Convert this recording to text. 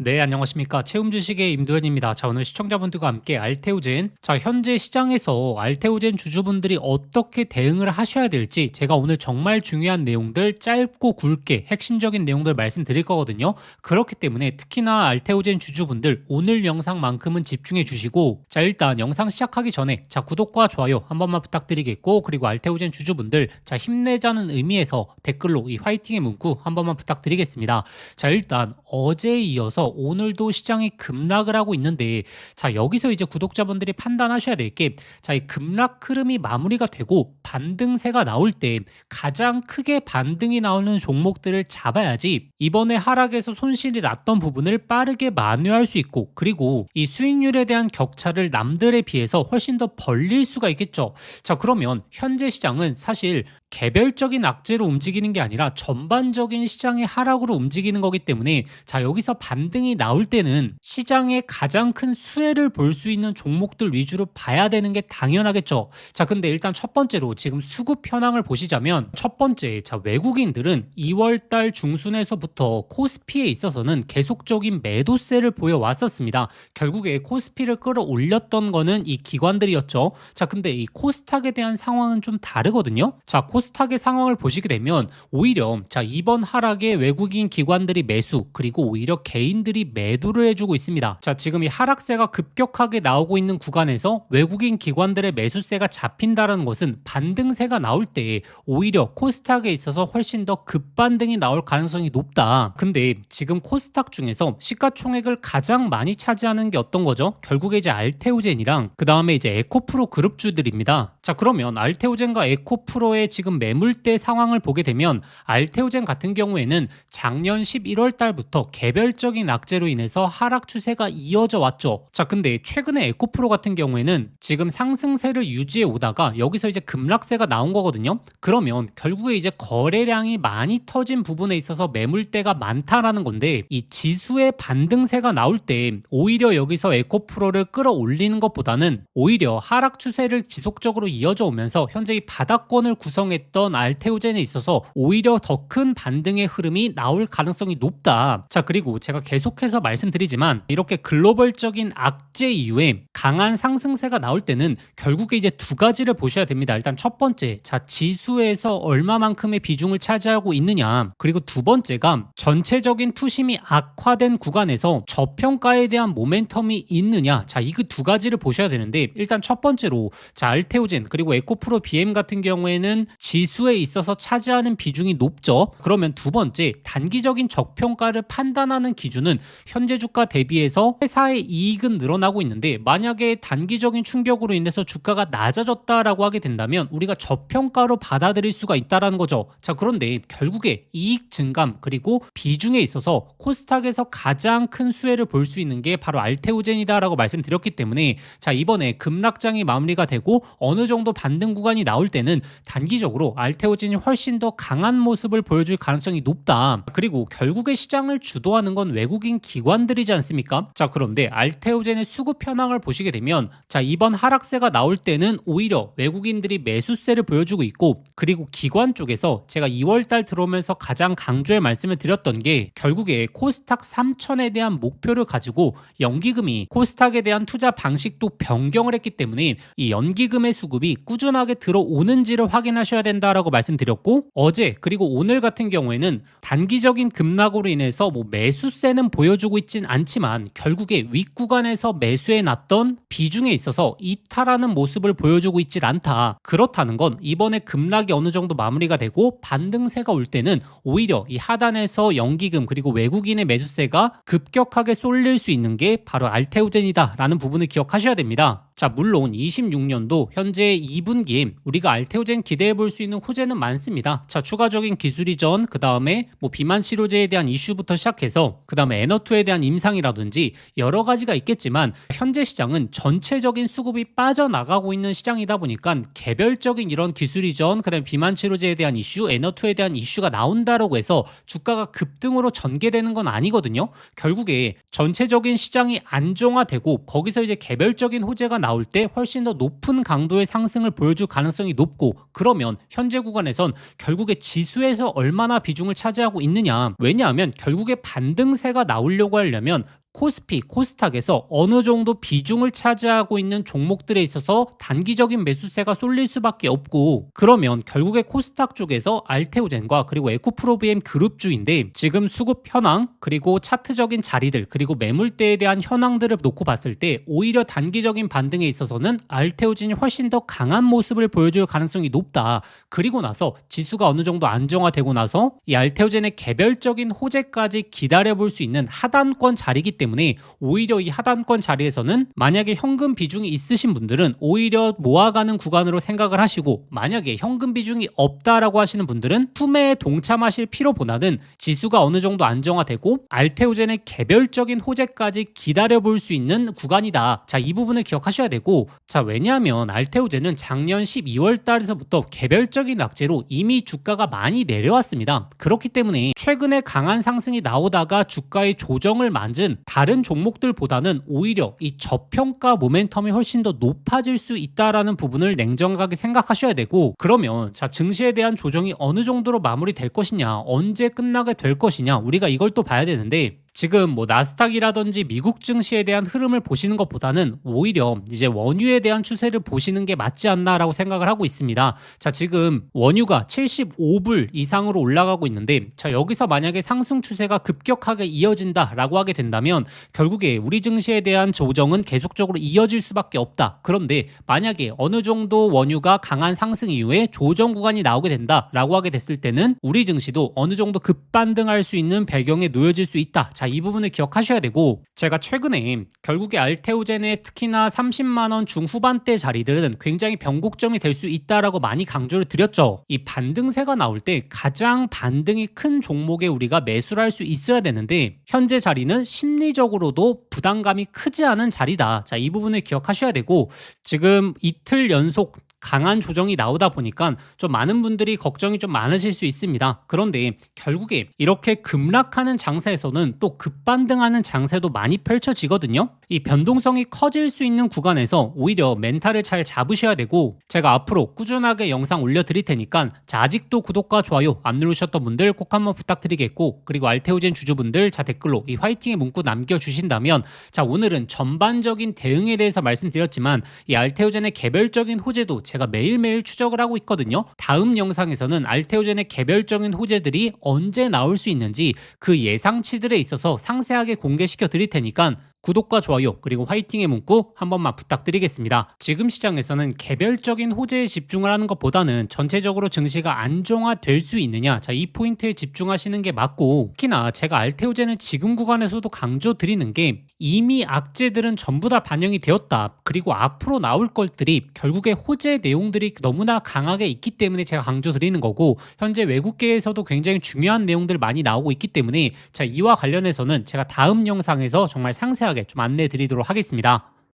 네, 안녕하십니까. 채움 주식의 임도현입니다. 자, 오늘 시청자분들과 함께 알테오젠. 자, 현재 시장에서 알테오젠 주주분들이 어떻게 대응을 하셔야 될지 제가 오늘 정말 중요한 내용들 짧고 굵게 핵심적인 내용들 말씀드릴 거거든요. 그렇기 때문에 특히나 알테오젠 주주분들 오늘 영상만큼은 집중해 주시고, 자, 일단 영상 시작하기 전에 자, 구독과 좋아요 한 번만 부탁드리겠고, 그리고 알테오젠 주주분들 자, 힘내자는 의미에서 댓글로 이 화이팅의 문구 한 번만 부탁드리겠습니다. 자, 일단 어제에 이어서 오늘도 시장이 급락을 하고 있는데, 자, 여기서 이제 구독자분들이 판단하셔야 될 게, 자, 이 급락 흐름이 마무리가 되고 반등세가 나올 때 가장 크게 반등이 나오는 종목들을 잡아야지 이번에 하락에서 손실이 났던 부분을 빠르게 만회할 수 있고, 그리고 이 수익률에 대한 격차를 남들에 비해서 훨씬 더 벌릴 수가 있겠죠. 자, 그러면 현재 시장은 사실 개별적인 악재로 움직이는 게 아니라 전반적인 시장의 하락으로 움직이는 거기 때문에, 자, 여기서 반등이 나올 때는 시장의 가장 큰 수혜를 볼 수 있는 종목들 위주로 봐야 되는 게 당연하겠죠. 자, 근데 일단 첫 번째로 지금 수급 현황을 보시자면, 첫 번째, 자, 외국인들은 2월 달 중순에서부터 코스피에 있어서는 계속적인 매도세를 보여왔었습니다. 결국에 코스피를 끌어올렸던 거는 이 기관들이었죠. 자, 근데 이 코스닥에 대한 상황은 좀 다르거든요. 자, 코스닥의 상황을 보시게 되면 오히려 자, 이번 하락에 외국인 기관들이 매수, 그리고 오히려 개인들이 매도를 해주고 있습니다. 자, 지금 이 하락세가 급격하게 나오고 있는 구간에서 외국인 기관들의 매수세가 잡힌다는 것은 반등세가 나올 때 오히려 코스닥에 있어서 훨씬 더 급반등이 나올 가능성이 높다. 근데 지금 코스닥 중에서 시가총액을 가장 많이 차지하는 게 어떤 거죠? 결국에 이제 알테오젠이랑 그 다음에 이제 에코프로 그룹주들입니다. 자, 그러면 알테오젠과 에코프로의 지금 매물대 상황을 보게 되면, 알테오젠 같은 경우에는 작년 11월 달부터 개별적인 악재로 인해서 하락 추세가 이어져 왔죠. 자, 근데 최근에 에코프로 같은 경우에는 지금 상승세를 유지해 오다가 여기서 이제 급락세가 나온 거거든요. 그러면 결국에 이제 거래량이 많이 터진 부분에 있어서 매물대가 많다라는 건데, 이 지수의 반등세가 나올 때 오히려 여기서 에코프로를 끌어올리는 것보다는 오히려 하락 추세를 지속적으로 이어져 오면서 현재 이 바닥권을 구성했던 알테오젠에 있어서 오히려 더 큰 반등의 흐름이 나올 가능성이 높다. 자, 그리고 제가 계속해서 말씀드리지만 이렇게 글로벌적인 악재 이후에 강한 상승세가 나올 때는 결국에 이제 두 가지를 보셔야 됩니다. 일단 첫 번째, 자, 지수에서 얼마만큼의 비중을 차지하고 있느냐, 그리고 두 번째가 전체적인 투심이 악화된 구간에서 저평가에 대한 모멘텀이 있느냐. 자, 이 두 가지를 보셔야 되는데, 일단 첫 번째로 자, 알테오젠 그리고 에코프로 BM 같은 경우에는 지수에 있어서 차지하는 비중이 높죠. 그러면 두 번째, 단기적인 적평가를 판단하는 기준은 현재 주가 대비해서 회사의 이익은 늘어나고 있는데, 만약에 단기적인 충격으로 인해서 주가가 낮아졌다라고 하게 된다면 우리가 저평가로 받아들일 수가 있다라는 거죠. 자, 그런데 결국에 이익 증감 그리고 비중에 있어서 코스닥에서 가장 큰 수혜를 볼 수 있는 게 바로 알테오젠이다라고 말씀드렸기 때문에, 자, 이번에 급락장이 마무리가 되고 어느 정도 반등 구간이 나올 때는 단기적으로 알테오젠이 훨씬 더 강한 모습을 보여줄 가능성이 높다. 그리고 결국에 시장을 주도하는 건 외국인 기관들이지 않습니까? 자, 그런데 알테오젠의 수급 현황을 보시게 되면, 자, 이번 하락세가 나올 때는 오히려 외국인들이 매수세를 보여주고 있고, 그리고 기관 쪽에서 제가 2월달 들어오면서 가장 강조해 말씀을 드렸던 게, 결국에 코스닥 3000에 대한 목표를 가지고 연기금이 코스닥에 대한 투자 방식도 변경을 했기 때문에 이 연기금의 수급이 꾸준하게 들어오는지를 확인하셔야 된다라고 말씀드렸고, 어제 그리고 오늘 같은 경우에는 단기적인 급락으로 인해서 뭐 매수세는 보여주고 있진 않지만 결국에 윗구간에서 매수해 놨던 비중에 있어서 이탈하는 모습을 보여주고 있질 않다. 그렇다는 건 이번에 급락이 어느 정도 마무리가 되고 반등세가 올 때는 오히려 이 하단에서 연기금 그리고 외국인의 매수세가 급격하게 쏠릴 수 있는 게 바로 알테오젠이다라는 부분을 기억하셔야 됩니다. 자, 물론 26년도 현재 2분기에 우리가 알테오젠 기대해 볼 수 있는 호재는 많습니다. 자, 추가적인 기술 이전, 그 다음에 뭐 비만 치료제에 대한 이슈부터 시작해서 그 다음에 에너투에 대한 임상이라든지 여러 가지가 있겠지만, 현재 시장은 전체적인 수급이 빠져나가고 있는 시장이다 보니까 개별적인 이런 기술 이전, 그 다음에 비만 치료제에 대한 이슈, 에너투에 대한 이슈가 나온다라고 해서 주가가 급등으로 전개되는 건 아니거든요. 결국에 전체적인 시장이 안정화되고 거기서 이제 개별적인 호재가 나올 때 훨씬 더 높은 강도의 상승을 보여줄 가능성이 높고, 그러면 현재 구간에선 결국에 지수에서 얼마나 비중을 차지하고 있느냐. 왜냐하면 결국에 반등세가 나오려고 하려면 코스피, 코스닥에서 어느 정도 비중을 차지하고 있는 종목들에 있어서 단기적인 매수세가 쏠릴 수밖에 없고, 그러면 결국에 코스닥 쪽에서 알테오젠과 그리고 에코프로비엠 그룹주인데 지금 수급 현황 그리고 차트적인 자리들 그리고 매물대에 대한 현황들을 놓고 봤을 때 오히려 단기적인 반등에 있어서는 알테오젠이 훨씬 더 강한 모습을 보여줄 가능성이 높다. 그리고 나서 지수가 어느 정도 안정화되고 나서 이 알테오젠의 개별적인 호재까지 기다려볼 수 있는 하단권 자리이기 때문에 오히려 이 하단권 자리에서는 만약에 현금 비중이 있으신 분들은 오히려 모아가는 구간으로 생각을 하시고, 만약에 현금 비중이 없다라고 하시는 분들은 투매에 동참하실 필요보다는 지수가 어느 정도 안정화되고 알테오젠의 개별적인 호재까지 기다려볼 수 있는 구간이다. 자, 이 부분을 기억하셔야 되고, 자, 왜냐하면 알테오젠은 작년 12월 달에서부터 개별적인 악재로 이미 주가가 많이 내려왔습니다. 그렇기 때문에 최근에 강한 상승이 나오다가 주가의 조정을 맞은 다른 종목들보다는 오히려 이 저평가 모멘텀이 훨씬 더 높아질 수 있다라는 부분을 냉정하게 생각하셔야 되고, 그러면 자, 증시에 대한 조정이 어느 정도로 마무리될 것이냐, 언제 끝나게 될 것이냐, 우리가 이걸 또 봐야 되는데, 지금 뭐 나스닥이라든지 미국 증시에 대한 흐름을 보시는 것보다는 오히려 이제 원유에 대한 추세를 보시는 게 맞지 않나라고 생각을 하고 있습니다. 자, 지금 원유가 75불 이상으로 올라가고 있는데, 자, 여기서 만약에 상승 추세가 급격하게 이어진다라고 하게 된다면 결국에 우리 증시에 대한 조정은 계속적으로 이어질 수밖에 없다. 그런데 만약에 어느 정도 원유가 강한 상승 이후에 조정 구간이 나오게 된다라고 하게 됐을 때는 우리 증시도 어느 정도 급반등할 수 있는 배경에 놓여질 수 있다. 자, 이 부분을 기억하셔야 되고, 제가 최근에 결국에 알테오젠의 특히나 30만 원 중후반대 자리들은 굉장히 변곡점이 될 수 있다라고 많이 강조를 드렸죠. 이 반등세가 나올 때 가장 반등이 큰 종목에 우리가 매수를 할 수 있어야 되는데, 현재 자리는 심리적으로도 부담감이 크지 않은 자리다. 자, 이 부분을 기억하셔야 되고, 지금 이틀 연속 강한 조정이 나오다 보니까 좀 많은 분들이 걱정이 좀 많으실 수 있습니다. 그런데 결국에 이렇게 급락하는 장세에서는 또 급반등하는 장세도 많이 펼쳐지거든요. 이 변동성이 커질 수 있는 구간에서 오히려 멘탈을 잘 잡으셔야 되고, 제가 앞으로 꾸준하게 영상 올려드릴 테니까 자, 아직도 구독과 좋아요 안 누르셨던 분들 꼭 한번 부탁드리겠고, 그리고 알테오젠 주주분들 자, 댓글로 이 화이팅의 문구 남겨주신다면, 자, 오늘은 전반적인 대응에 대해서 말씀드렸지만 이 알테오젠의 개별적인 호재도 제가 매일매일 추적을 하고 있거든요. 다음 영상에서는 알테오젠의 개별적인 호재들이 언제 나올 수 있는지 그 예상치들에 있어서 상세하게 공개시켜 드릴 테니까 구독과 좋아요 그리고 화이팅의 문구 한 번만 부탁드리겠습니다. 지금 시장에서는 개별적인 호재에 집중을 하는 것보다는 전체적으로 증시가 안정화될 수 있느냐, 자, 이 포인트에 집중하시는 게 맞고, 특히나 제가 알테오젠은 지금 구간에서도 강조드리는 게 이미 악재들은 전부 다 반영이 되었다. 그리고 앞으로 나올 것들이 결국에 호재 내용들이 너무나 강하게 있기 때문에 제가 강조드리는 거고, 현재 외국계에서도 굉장히 중요한 내용들 많이 나오고 있기 때문에 자, 이와 관련해서는 제가 다음 영상에서 정말 상세하게 좀 안내 드리도록 하겠습니다.